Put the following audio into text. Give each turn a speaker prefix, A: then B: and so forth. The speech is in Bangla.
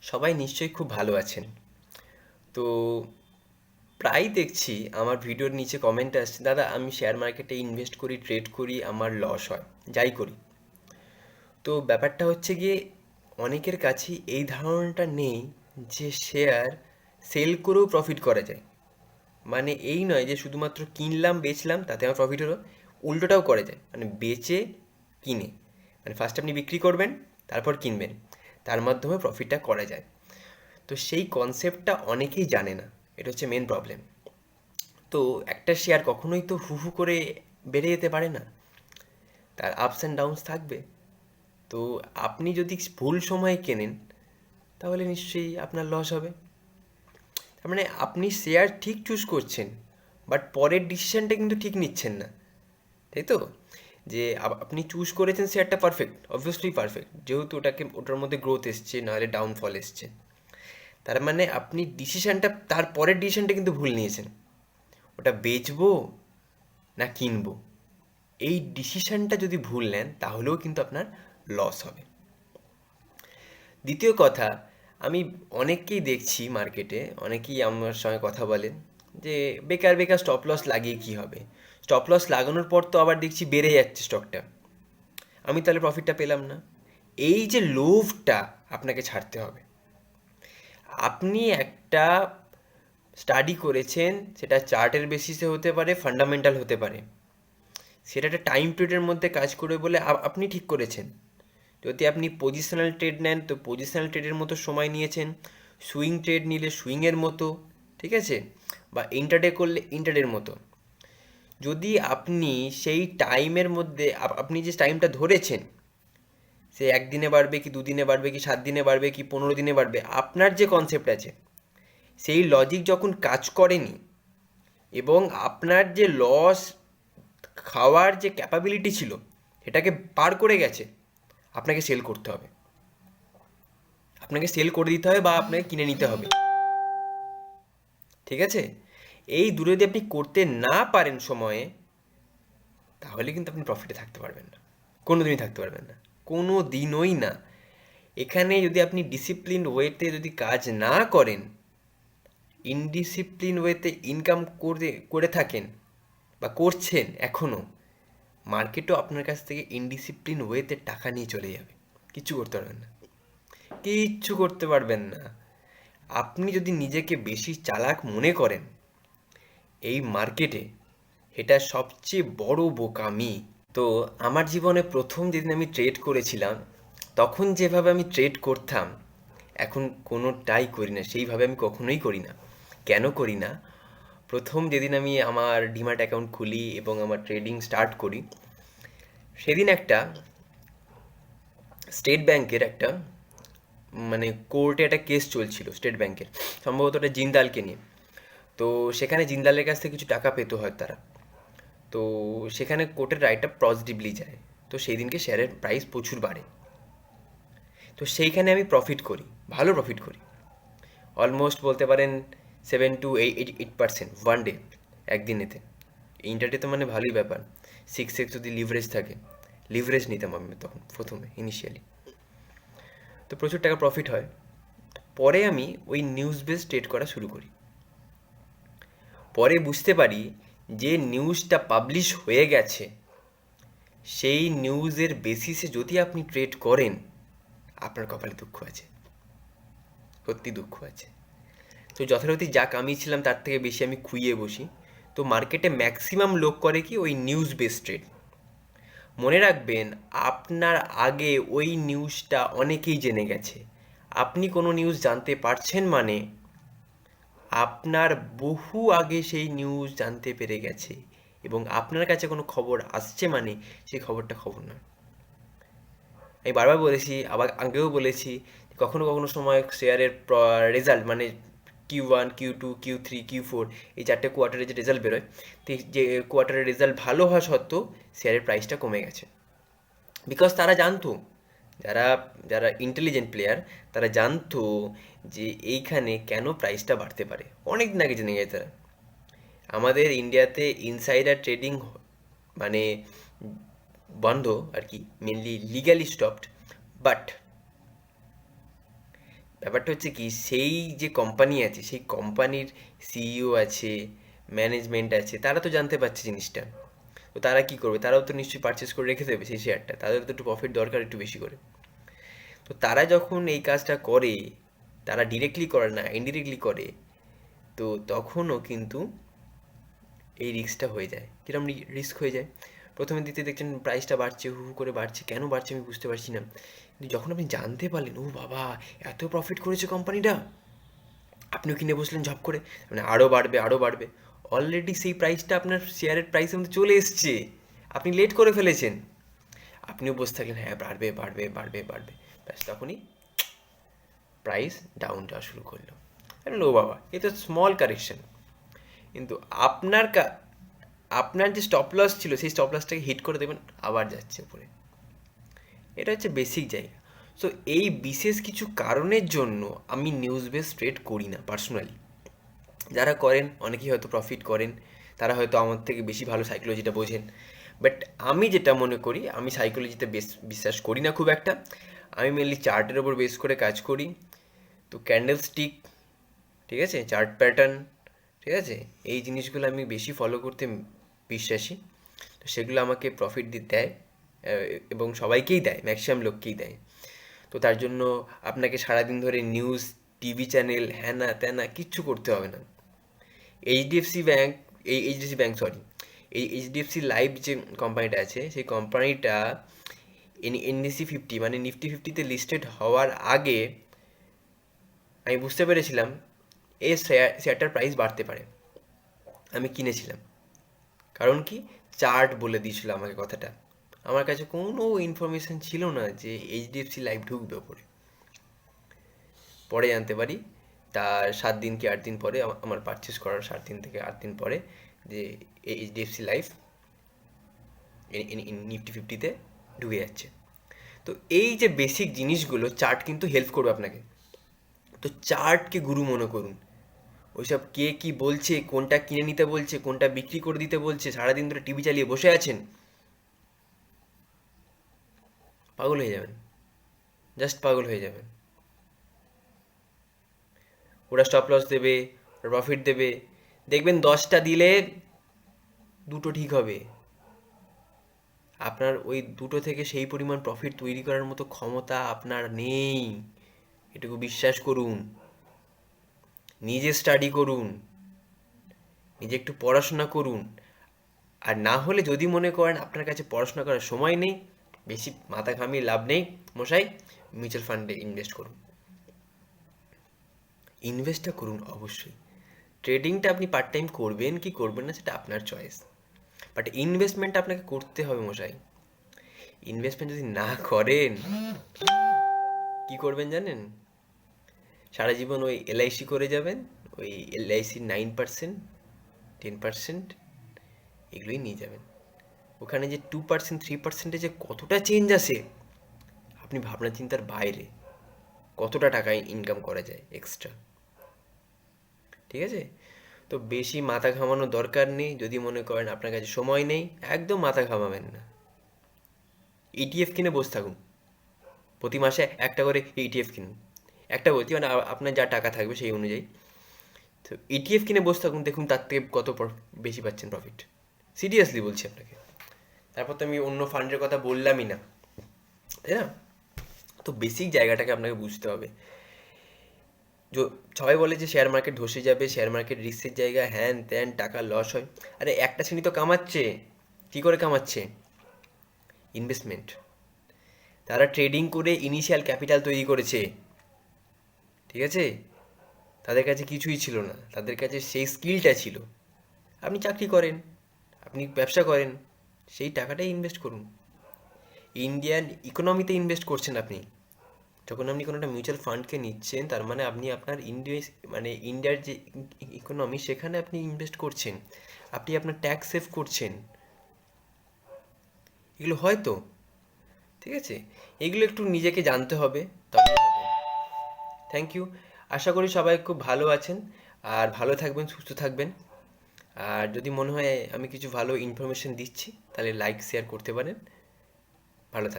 A: সবাই নিশ্চয়ই খুব ভালো আছেন। তো প্রায় দেখছি আমার ভিডিওর নিচে কমেন্ট আসছে, দাদা আমি শেয়ার মার্কেটে ইনভেস্ট করি, ট্রেড করি, আমার লস হয়, যাই করি। তো ব্যাপারটা হচ্ছে গিয়ে অনেকের কাছেই এই ধারণাটা নেই যে শেয়ার সেল করেও প্রফিট করা যায়। মানে এই নয় যে শুধুমাত্র কিনলাম বেচলাম তাতে আমার প্রফিট হলো, উল্টোটাও করা যায়, মানে বেচে কিনে, মানে ফার্স্ট আপনি বিক্রি করবেন, তারপর কিনবেন, তার মাধ্যমে প্রফিটটা করা যায়। তো সেই কনসেপ্টটা অনেকেই জানে না, এটা হচ্ছে মেন প্রবলেম। তো একটা শেয়ার কখনোই তো হু হু করে বেড়ে যেতে পারে না, তার আপস অ্যান্ড ডাউনস থাকবে। তো আপনি যদি ভুল সময়ে কেনেন তাহলে নিশ্চয়ই আপনার লস হবে। তার মানে আপনি শেয়ার ঠিক চুজ করছেন, বাট পরের ডিসিশনটা কিন্তু ঠিক নিচ্ছেন না, তাই তো? যে আপনি চুজ করেছেন শেয়ারটা পারফেক্ট, অবভিয়াসলি পারফেক্ট, যেহেতু ওটার মধ্যে গ্রোথ এসছে, নাহলে ডাউনফল এসছে। তার মানে আপনি ডিসিশনটা, তার পরের ডিসিশনটা কিন্তু ভুল নিয়েছেন। ওটা বেচবো না কিনবো, এই ডিসিশনটা যদি ভুল নেন তাহলেও কিন্তু আপনার লস হবে। দ্বিতীয় কথা, আমি অনেককেই দেখছি মার্কেটে, অনেকেই আমার সঙ্গে কথা বলেন যে বেকার বেকার স্টপ লস লাগিয়ে কী হবে, স্টপ লস লাগানোর পর তো আবার দেখছি বেড়ে যাচ্ছে স্টকটা, আমি তাহলে প্রফিটটা পেলাম না। এই যে লোভটা আপনাকে ছাড়তে হবে। আপনি একটা স্টাডি করেছেন, সেটা চার্টের বেসিসে হতে পারে, ফান্ডামেন্টাল হতে পারে, সেটা একটা টাইম পিরিয়ডের মধ্যে কাজ করে বলে আপনি ঠিক করেছেন। যদি আপনি পজিশনাল ট্রেড নেন তো পজিশনাল ট্রেডের মতো সময় নিয়েছেন, সুইং ট্রেড নিলে সুইংয়ের মতো, ঠিক আছে, বা ইন্টারডে করলে ইন্টারডের মতো। যদি আপনি সেই টাইমের মধ্যে আপনি যে টাইমটা ধরেছেন, সে একদিনে বাড়বে কি দুদিনে বাড়বে কি 7 দিনে বাড়বে কি 15 দিনে বাড়বে, আপনার যে কনসেপ্ট আছে সেই লজিক যখন কাজ করেনি, এবং আপনার যে লস খাওয়ার যে ক্যাপাবিলিটি ছিল সেটাকে পার করে গেছে, আপনাকে সেল করতে হবে, আপনাকে সেল করে দিতে হবে বা আপনাকে কিনে নিতে হবে, ঠিক আছে? এই দূরে যদি আপনি করতে না পারেন সময়ে, তাহলে কিন্তু আপনি প্রফিটে থাকতে পারবেন না, কোনো দিনই থাকতে পারবেন না, কোনো দিনই না। এখানে যদি আপনি ডিসিপ্লিন ওয়েতে যদি কাজ না করেন, ইনডিসিপ্লিন ওয়েতে ইনকাম করে থাকেন বা করছেন এখনও, মার্কেটও আপনার কাছ থেকে ইনডিসিপ্লিন ওয়েতে টাকা নিয়ে চলে যাবে, কিচ্ছু করতে পারবেন না, কিচ্ছু করতে পারবেন না। আপনি যদি নিজেকে বেশি চালাক মনে করেন এই মার্কেটে, এটা সবচেয়ে বড় বোকামি। তো আমার জীবনে প্রথম যেদিন আমি ট্রেড করেছিলাম, তখন যেভাবে আমি ট্রেড করতাম এখন কোনোটাই করি না, সেইভাবে আমি কখনোই করি না। কেন করি না? প্রথম যেদিন আমি আমার ডিম্যাট অ্যাকাউন্ট খুলি এবং আমার ট্রেডিং স্টার্ট করি, সেদিন একটা স্টেট ব্যাংকের একটা, মানে কোর্টে একটা কেস চলছিল স্টেট ব্যাংকের, সম্ভবত ওটা জিন্দালকে নিয়ে। তো সেখানে জিন্দালের কাছ থেকে কিছু টাকা পেতো হয় তারা। তো সেখানে কোর্টের রায়টা পজিটিভলি যায়। তো সেই দিনকে শেয়ারের প্রাইস প্রচুর বাড়ে। তো সেইখানে আমি প্রফিট করি, ভালো প্রফিট করি, অলমোস্ট বলতে পারেন 7 to 8% ওয়ান ডে, একদিনেতে। ইন্টারডে তো মানে ভালোই ব্যাপার, 6x যদি লিভারেজ থাকে, লিভারেজ নিতাম আমি তখন প্রথমে ইনিশিয়ালি। তো প্রচুর টাকা প্রফিট হয়। পরে আমি ওই নিউজ বেস ট্রেড করা শুরু করি। পরে বুঝতে পারি যে নিউজটা পাবলিশ হয়ে গেছে, সেই নিউজের বেসিসে যদি আপনি ট্রেড করেন, আপনার কপালে দুঃখ আছে, সত্যি দুঃখ আছে। তো যথারীতি যা কামিয়েছিলাম তার থেকে বেশি আমি খুইয়ে বসি। তো মার্কেটে ম্যাক্সিমাম লোক করে কি, ওই নিউজ বেস ট্রেড। মনে রাখবেন, আপনার আগে ওই নিউজটা অনেকেই জেনে গেছে। আপনি কোনো নিউজ জানতে পারছেন মানে আপনার বহু আগে সেই নিউজ জানতে পেরে গেছে, এবং আপনার কাছে কোনো খবর আসছে মানে সেই খবরটা খবর নয়। আমি বারবার বলেছি, আবার আগেও বলেছি, কখনো কখনো সময় শেয়ারের রেজাল্ট, মানে Q1 Q2 Q3 Q4, এই 4টে কোয়ার্টারের যে রেজাল্ট বেরোয়, তো যে কোয়ার্টারের রেজাল্ট ভালো হওয়া সত্ত্বেও শেয়ারের প্রাইসটা কমে গেছে। বিকজ তারা জানতো, যারা যারা ইন্টেলিজেন্ট প্লেয়ার, তারা জানতো যে এইখানে কেন প্রাইসটা বাড়তে পারে, অনেক দিন আগে জেনে গেছে তারা। আমাদের ইন্ডিয়াতে ইনসাইডার ট্রেডিং মানে বন্ধ আর কি, মেনলি লিগালি স্টপড, বাট ব্যাপারটা হচ্ছে কি, সেই যে কোম্পানি আছে সেই কোম্পানির সিইও আছে, ম্যানেজমেন্ট আছে, তারা তো জানতে পারছে জিনিসটা। তো তারা কি করবে, তারাও তো নিশ্চয়ই পারচেস করে রেখে দেবে সেই শেয়ারটা, তাদের তো একটু প্রফিট দরকার একটু বেশি করে। তো তারা যখন এই কাজটা করে, তারা ডিরেক্টলি করে না, ইনডিরেক্টলি করে, তো তখনও কিন্তু এই রিস্কটা হয়ে যায়। কিরম রিস্ক হয়ে যায়, প্রথমে দিতে দেখছেন প্রাইসটা বাড়ছে, হু হু করে বাড়ছে, কেন বাড়ছে আমি বুঝতে পারছি না। কিন্তু যখন আপনি জানতে পারলেন ও বাবা এত প্রফিট করেছে কোম্পানিটা, আপনিও কিনে বসলেন ঝপ করে, মানে আরও বাড়বে আরও বাড়বে, অলরেডি সেই প্রাইসটা আপনার শেয়ারের প্রাইসের মধ্যে চলে এসছে, আপনি লেট করে ফেলেছেন, আপনিও বসে থাকলেন হ্যাঁ বাড়বে বাড়বে বাড়বে বাড়বে, ব্যাস তখনই প্রাইস ডাউন যাওয়া শুরু করলো। লো বাবা এ তো স্মল কারেকশন, কিন্তু আপনার যে স্টপ লস ছিল সেই স্টপ লসটাকে হিট করে দেবেন, আবার যাচ্ছে উপরে। এটা হচ্ছে বেসিক জায়গা। সো এই বিশেষ কিছু কারণের জন্য আমি নিউজ বেস ট্রেড করি না পার্সোনালি। যারা করেন অনেকেই হয়তো প্রফিট করেন, তারা হয়তো আমার থেকে বেশি ভালো সাইকোলজিটা বোঝেন, বাট আমি যেটা মনে করি, আমি সাইকোলজিতে বিশ্বাস করি না খুব একটা। আমি মেনলি চার্টের ওপর বেস করে কাজ করি। তো ক্যান্ডেল স্টিক, ঠিক আছে, চার্ট প্যাটার্ন, ঠিক আছে, এই জিনিসগুলো আমি বেশি ফলো করতে বিশ্বাসী। তো সেগুলো আমাকে প্রফিট দেয়, এবং সবাইকেই দেয়, ম্যাক্সিমাম লোককেই দেয়। তো তার জন্য আপনাকে সারাদিন ধরে নিউজ, টিভি চ্যানেল, হ্যানা ত্যানা কিচ্ছু করতে হবে না। HDFC bank, HDFC bank sorry, এই এইচডিএফসি লাইফ যে কোম্পানিটা আছে সেই কোম্পানিটা এনএসসি 50 মানে নিফটি 50-তে লিস্টেড হওয়ার আগে আমি বুঝতে পেরেছিলাম এই শেয়ারটার প্রাইস বাড়তে পারে, আমি কিনেছিলাম। কারণ কি, চার্ট বলে দিয়েছিল আমাকে কথাটা, আমার কাছে কোনো ইনফরমেশন ছিল না যে এইচডিএফসি লাইফ ঢুকবে ওপরে। পরে জানতে পারি তার 7 দিন কি 8 দিন পরে, আমার পারচেস করার 7 দিন থেকে 8 দিন পরে, যে এইচডিএফসি লাইফ নিফটি 50-তে ঢুকে যাচ্ছে। তো এই যে বেসিক জিনিসগুলো চার্ট কিন্তু হেল্প করবে আপনাকে। তো চার্টকে গুরু মনে করুন, ওইসব কে কি বলছে, কোনটা কিনে নিতে বলছে, কোনটা বিক্রি করে দিতে বলছে, সারাদিন ধরে টিভি চালিয়ে বসে আছেন, পাগল হয়ে যাবেন, জাস্ট পাগল হয়ে যাবেন। ওরা স্টপ লস দেবে, প্রফিট দেবে, দেখবেন 10টা দিলে 2টো ঠিক হবে। আপনার ওই 2টো থেকে সেই পরিমাণ প্রফিট তৈরি করার মতো ক্ষমতা আপনার নেই, এটুকু বিশ্বাস করুন। নিজে স্টাডি করুন, নিজে একটু পড়াশোনা করুন। আর না হলে যদি মনে করেন আপনার কাছে পড়াশোনা করার সময় নেই, বেশি মাথা ঘামিয়ে লাভ নেই মশাই, মিউচুয়াল ফান্ডে ইনভেস্ট করুন। ইনভেস্টটা করুন অবশ্যই। ট্রেডিংটা আপনি পার্ট টাইম করবেন কি করবেন না সেটা আপনার চয়েস, বাট ইনভেস্টমেন্ট আপনাকে করতে হবে মশাই। ইনভেস্টমেন্ট যদি না করেন, কি করবেন জানেন, সারা জীবন ওই এলআইসি করে যাবেন, ওই এলআইসির 9%, 10% এগুলোই নিয়ে যাবেন। ওখানে যে 2%, 3%-এ যে কতটা চেঞ্জ আসে আপনি ভাবনা চিন্তার বাইরে, কতটা টাকা ইনকাম করা যায় এক্সট্রা, ঠিক আছে। তো বেশি মাথা ঘামানোর দরকার নেই, যদি মনে করেন আপনার কাছে সময় নেই, একদম মাথা ঘামাবেন না, ইটিএফ কিনে বসে থাকুন, প্রতি মাসে একটা করে ইটিএফ কিনুন। একটা বলছি মানে আপনার যা টাকা থাকবে সেই অনুযায়ী, তো ইটিএফ কিনে বসে থাকুন, দেখুন তার থেকে কত বেশি পাচ্ছেন প্রফিট, সিরিয়াসলি বলছি আপনাকে। তারপর তো আমি অন্য ফান্ডের কথা বললামই না, তাই না। তো বেসিক জায়গাটাকে আপনাকে বুঝতে হবে। সবাই বলে যে শেয়ার মার্কেট ধসে যাবে, শেয়ার মার্কেট রিস্কের জায়গা, হ্যান ত্যান, টাকা লস হয়। আরে একটা শ্রেণী তো কামাচ্ছে, কী করে কামাচ্ছে, ইনভেস্টমেন্ট। তারা ট্রেডিং করে ইনিশিয়াল ক্যাপিটাল তৈরি করেছে, ঠিক আছে। তাদের কাছে কিছুই ছিল না, তাদের কাছে সেই স্কিলটা ছিল। আপনি চাকরি করেন, আপনি ব্যবসা করেন, সেই টাকাটাই ইনভেস্ট করুন। ইন্ডিয়ান ইকোনমিতে ইনভেস্ট করছেন আপনি, যখন আপনি কোনো একটা মিউচুয়াল ফান্ডকে নিচ্ছেন তার মানে আপনি আপনার মানে ইন্ডিয়ার যে ইকোনমি সেখানে আপনি ইনভেস্ট করছেন, আপনি আপনার ট্যাক্স সেভ করছেন। এগুলো হয়তো, ঠিক আছে, এগুলো একটু নিজেকে জানতে হবে, তবে হবে। Thank you. আশা করি সবাই খুব ভালো আছেন, আর ভালো থাকবেন, সুস্থ থাকবেন। আর যদি মনে হয় আমি কিছু ভালো ইনফরমেশন দিচ্ছি তাহলে লাইক শেয়ার করতে পারেন। ভালো থাকবেন।